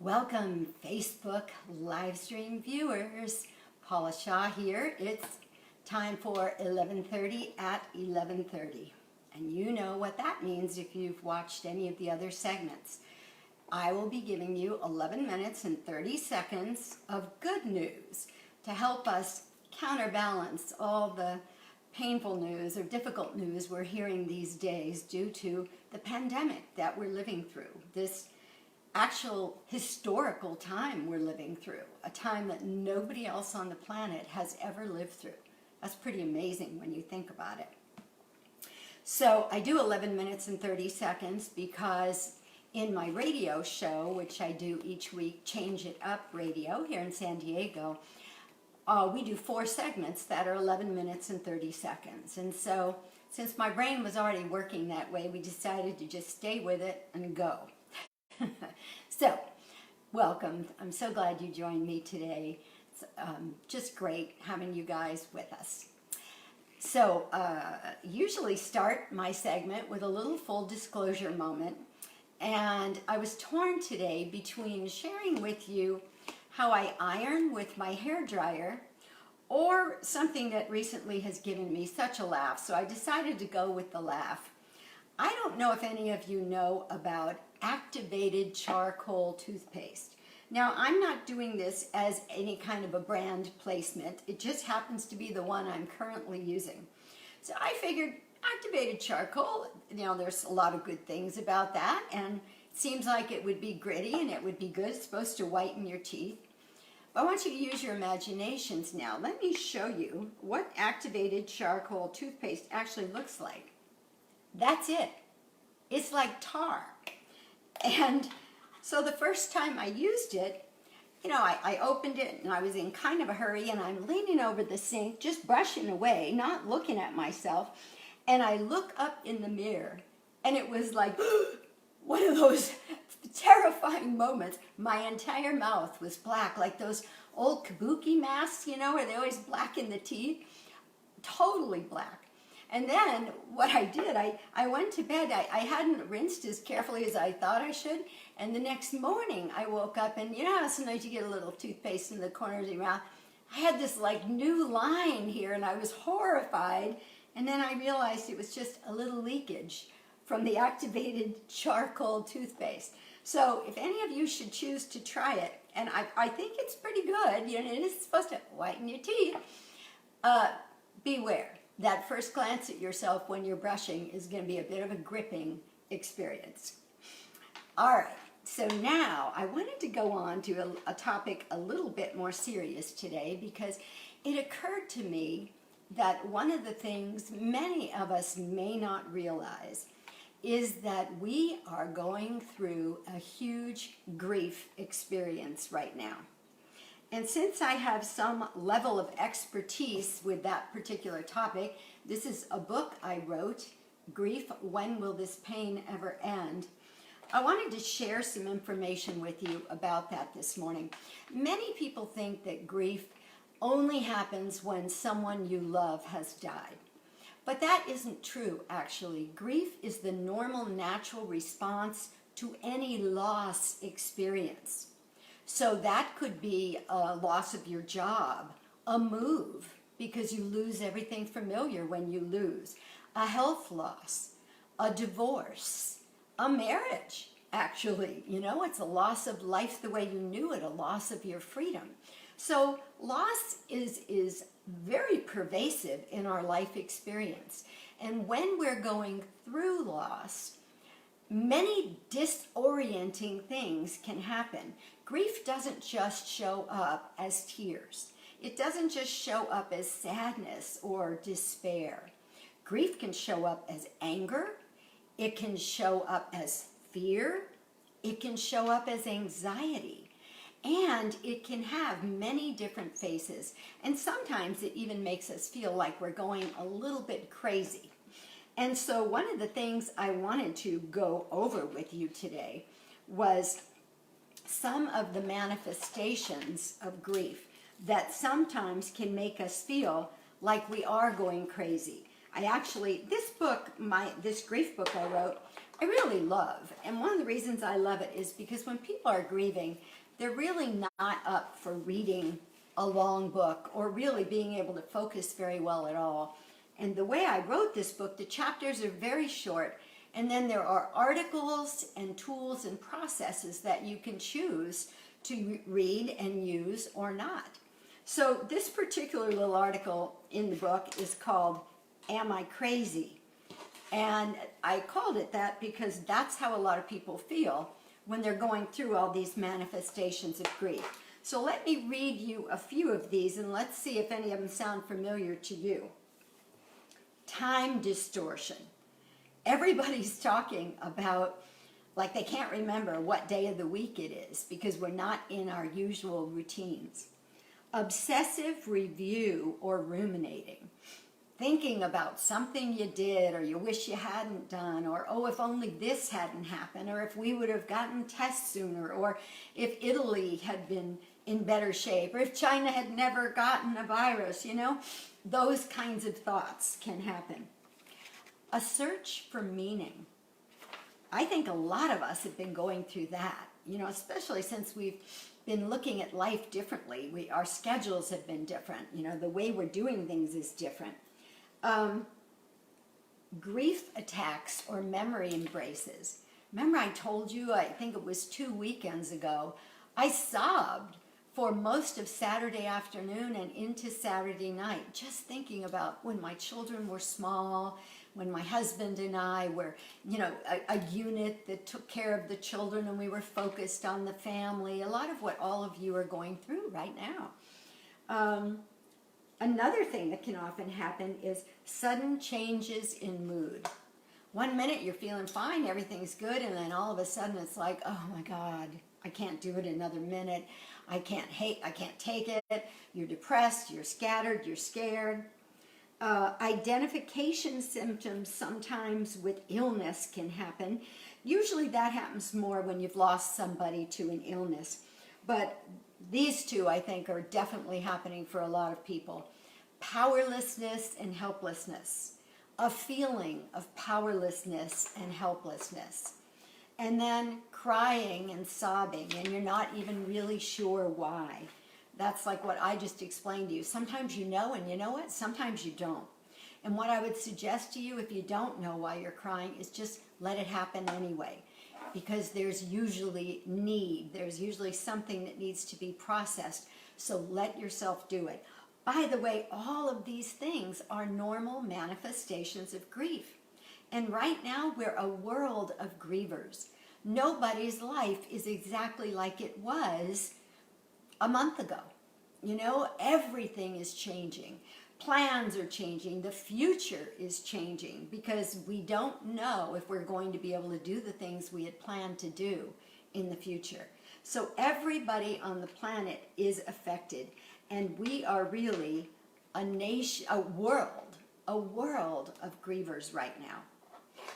Welcome, Facebook live stream viewers. Paula Shaw here. It's time for 11:30 at 11:30. And you know what that means if you've watched any of the other segments. I will be giving you 11 minutes and 30 seconds of good news to help us counterbalance all the painful news or difficult news we're hearing these days due to the pandemic that we're living through. This actual historical time we're living through, a time that nobody else on the planet has ever lived through. That's pretty amazing when you think about it. So I do 11 minutes and 30 seconds because in my radio show, which I do each week, Change It Up Radio here in San Diego, we do 4 segments that are 11 minutes and 30 seconds. And so since my brain was already working that way, we decided to just stay with it and go. So, welcome. I'm so glad you joined me today. It's just great having you guys with us. So, usually start my segment with a little full disclosure moment. And I was torn today between sharing with you how I iron with my hair dryer or something that recently has given me such a laugh. So I decided to go with the laugh. I don't know if any of you know about activated charcoal toothpaste. Now, I'm not doing this as any kind of a brand placement. It just happens to be the one I'm currently using. So I figured activated charcoal, there's a lot of good things about that, and it seems like it would be gritty and it would be good. It's supposed to whiten your teeth. But I want you to use your imaginations now. Let me show you what activated charcoal toothpaste actually looks like. That's it. It's like tar. And so the first time I used it, I opened it and I was in kind of a hurry and I'm leaning over the sink, just brushing away, not looking at myself. And I look up in the mirror and it was like one of those terrifying moments. My entire mouth was black, like those old kabuki masks, where they always blacken the teeth. Totally black. And then what I did, I went to bed. I hadn't rinsed as carefully as I thought I should. And the next morning I woke up and sometimes you get a little toothpaste in the corners of your mouth. I had this like new line here and I was horrified. And then I realized it was just a little leakage from the activated charcoal toothpaste. So if any of you should choose to try it, and I think it's pretty good, it is supposed to whiten your teeth, beware. That first glance at yourself when you're brushing is going to be a bit of a gripping experience. All right, so now I wanted to go on to a topic a little bit more serious today because it occurred to me that one of the things many of us may not realize is that we are going through a huge grief experience right now. And since I have some level of expertise with that particular topic, this is a book I wrote, Grief, When Will This Pain Ever End? I wanted to share some information with you about that this morning. Many people think that grief only happens when someone you love has died. But that isn't true, actually. Grief is the normal, natural response to any loss experience. So that could be a loss of your job, a move, because you lose everything familiar when you lose, a health loss, a divorce, a marriage, actually. It's a loss of life the way you knew it, a loss of your freedom. So loss is very pervasive in our life experience. And when we're going through loss, many disorienting things can happen. Grief doesn't just show up as tears. It doesn't just show up as sadness or despair. Grief can show up as anger. It can show up as fear. It can show up as anxiety. And it can have many different faces. And sometimes it even makes us feel like we're going a little bit crazy. And so one of the things I wanted to go over with you today was some of the manifestations of grief that sometimes can make us feel like we are going crazy. This grief book I wrote I really love. And one of the reasons I love it is because when people are grieving, they're really not up for reading a long book or really being able to focus very well at all. And the way I wrote this book, the chapters are very short, and then there are articles and tools and processes that you can choose to read and use or not. So this particular little article in the book is called Am I Crazy? And I called it that because that's how a lot of people feel when they're going through all these manifestations of grief. So let me read you a few of these and let's see if any of them sound familiar to you. Time distortion. Everybody's talking about, like, they can't remember what day of the week it is because we're not in our usual routines. Obsessive review or ruminating. Thinking about something you did or you wish you hadn't done, or oh, if only this hadn't happened, or if we would have gotten tests sooner, or if Italy had been in better shape, or if China had never gotten a virus, you know, those kinds of thoughts can happen. A search for meaning. I think a lot of us have been going through that, you know, especially since we've been looking at life differently. Our schedules have been different, you know, the way we're doing things is different. Grief attacks or memory embraces. Remember I told you, I think it was 2 weekends ago, I sobbed for most of Saturday afternoon and into Saturday night, just thinking about when my children were small, when my husband and I were, you know, a unit that took care of the children and we were focused on the family. A lot of what all of you are going through right now. Another thing that can often happen is sudden changes in mood. 1 minute you're feeling fine, everything's good, and then all of a sudden it's like, oh my God, I can't do it another minute. I can't take it. You're depressed, you're scattered, you're scared. Identification symptoms sometimes with illness can happen. Usually that happens more when you've lost somebody to an illness. But these two, I think, are definitely happening for a lot of people. Powerlessness and helplessness. A feeling of powerlessness and helplessness. And then crying and sobbing, and you're not even really sure why. That's like what I just explained to you. Sometimes you know, and you know what? Sometimes you don't. And what I would suggest to you, if you don't know why you're crying, is just let it happen anyway. Because there's usually need. There's usually something that needs to be processed. So let yourself do it. By the way, all of these things are normal manifestations of grief. And right now, we're a world of grievers. Nobody's life is exactly like it was a month ago. You know, everything is changing. Plans are changing. The future is changing because we don't know if we're going to be able to do the things we had planned to do in the future. So everybody on the planet is affected, and we are really a nation, a world of grievers right now.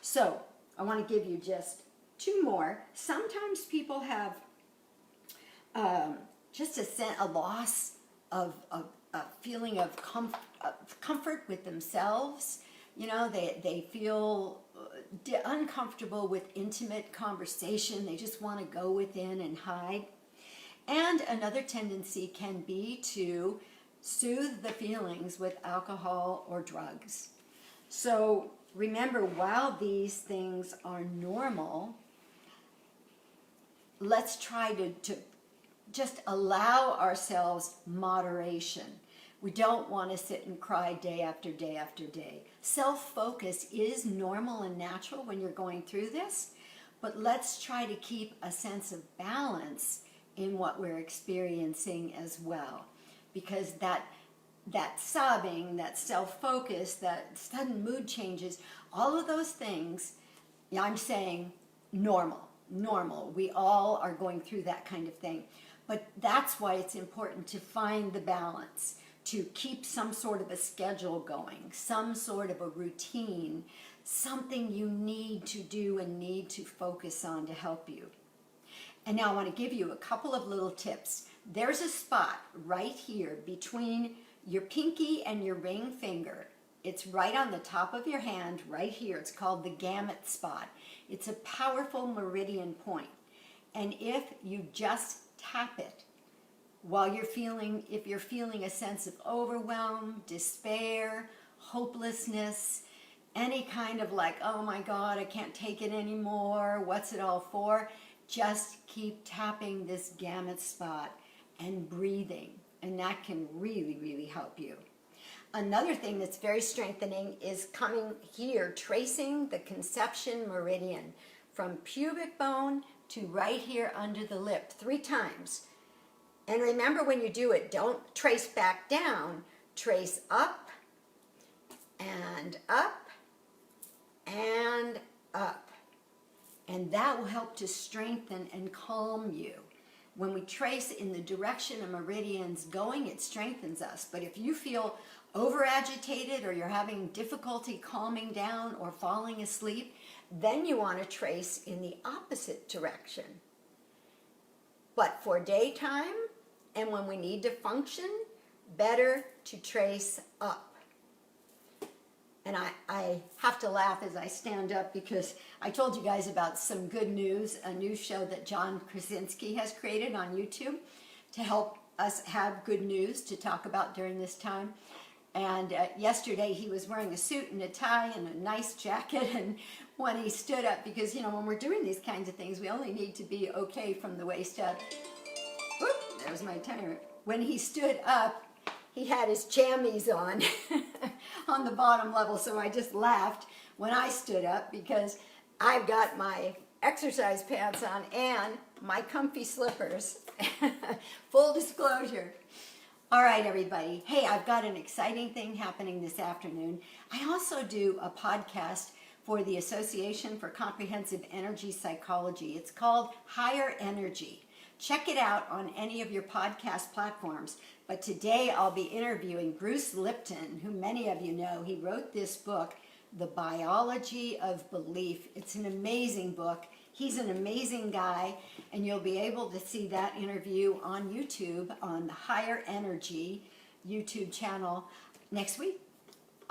So I want to give you just 2 more. Sometimes people have just a loss of a feeling of comfort with themselves. You know, they feel uncomfortable with intimate conversation. They just want to go within and hide. And another tendency can be to soothe the feelings with alcohol or drugs. So remember, while these things are normal, let's try to just allow ourselves moderation. We don't want to sit and cry day after day after day. Self-focus is normal and natural when you're going through this, but let's try to keep a sense of balance in what we're experiencing as well. Because that sobbing, that self-focus, that sudden mood changes, all of those things, I'm saying normal. We all are going through that kind of thing. But that's why it's important to find the balance, to keep some sort of a schedule going, some sort of a routine, something you need to do and need to focus on to help you. And now I want to give you a couple of little tips. There's a spot right here between your pinky and your ring finger. It's right on the top of your hand, right here. It's called the gamut spot. It's a powerful meridian point. And if you just tap it while if you're feeling a sense of overwhelm, despair, hopelessness, any kind of like, oh my God, I can't take it anymore, what's it all for? Just keep tapping this gamut spot and breathing, and that can really, really help you. Another thing that's very strengthening is coming here, tracing the conception meridian from pubic bone to right here under the lip 3 times. And remember, when you do it, don't trace back down, trace up and up and up. And that will help to strengthen and calm you. When we trace in the direction a meridian's going, it strengthens us. But if you feel over-agitated or you're having difficulty calming down or falling asleep, then you want to trace in the opposite direction. But for daytime and when we need to function, better to trace up. And I have to laugh as I stand up because I told you guys about some good news, a new show that John Krasinski has created on YouTube to help us have good news to talk about during this time. And yesterday he was wearing a suit and a tie and a nice jacket, and when he stood up, because when we're doing these kinds of things we only need to be okay from the waist up. Whoop, there's my timer. When he stood up, he had his jammies on on the bottom level, so I just laughed when I stood up because I've got my exercise pants on and my comfy slippers. Full disclosure. All right, everybody. Hey, I've got an exciting thing happening this afternoon. I also do a podcast for the Association for Comprehensive Energy Psychology. It's called Higher Energy. Check it out on any of your podcast platforms. But today I'll be interviewing Bruce Lipton, who many of you know. He wrote this book, The Biology of Belief. It's an amazing book. He's an amazing guy, and you'll be able to see that interview on YouTube on the Higher Energy YouTube channel next week.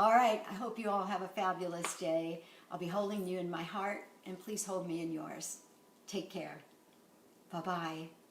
All right, I hope you all have a fabulous day. I'll be holding you in my heart, and please hold me in yours. Take care. Bye-bye.